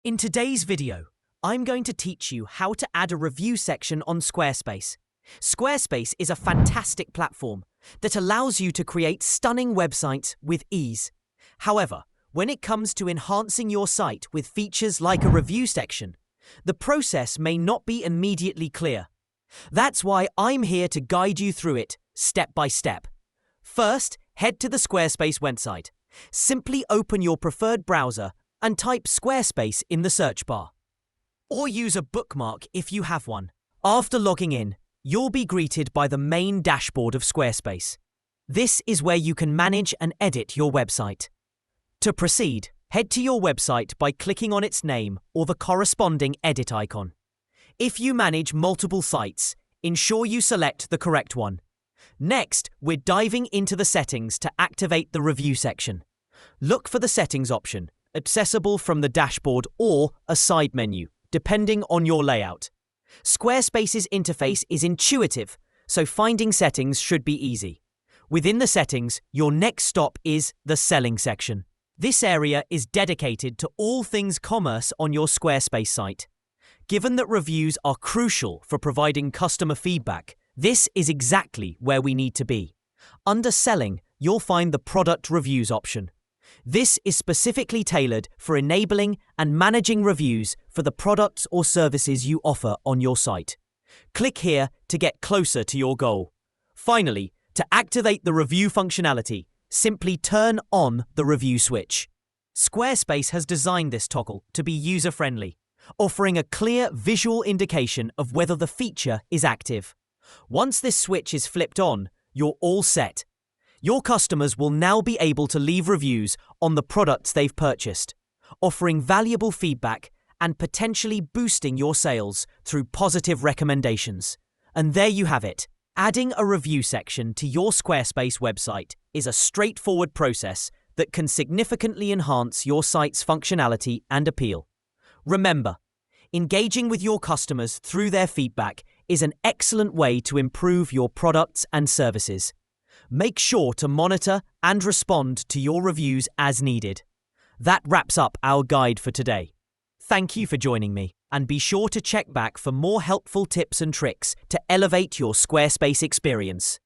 In today's video, I'm going to teach you how to add a review section on Squarespace. Squarespace is a fantastic platform that allows you to create stunning websites with ease. However, when it comes to enhancing your site with features like a review section, the process may not be immediately clear. That's why I'm here to guide you through it step by step. First, head to the Squarespace website. Simply open your preferred browser and type Squarespace in the search bar. Or use a bookmark if you have one. After logging in, you'll be greeted by the main dashboard of Squarespace. This is where you can manage and edit your website. To proceed, head to your website by clicking on its name or the corresponding edit icon. If you manage multiple sites, ensure you select the correct one. Next, we're diving into the settings to activate the review section. Look for the settings option, accessible from the dashboard or a side menu, depending on your layout. Squarespace's interface is intuitive, so finding settings should be easy. Within the settings, your next stop is the selling section. This area is dedicated to all things commerce on your Squarespace site. Given that reviews are crucial for providing customer feedback, this is exactly where we need to be. Under Selling, you'll find the Product Reviews option. This is specifically tailored for enabling and managing reviews for the products or services you offer on your site. Click here to get closer to your goal. Finally, to activate the review functionality, simply turn on the review switch. Squarespace has designed this toggle to be user-friendly, offering a clear visual indication of whether the feature is active. Once this switch is flipped on, you're all set. Your customers will now be able to leave reviews on the products they've purchased, offering valuable feedback and potentially boosting your sales through positive recommendations. And there you have it. Adding a review section to your Squarespace website is a straightforward process that can significantly enhance your site's functionality and appeal. Remember, engaging with your customers through their feedback is an excellent way to improve your products and services. Make sure to monitor and respond to your reviews as needed. That wraps up our guide for today. Thank you for joining me, and be sure to check back for more helpful tips and tricks to elevate your Squarespace experience.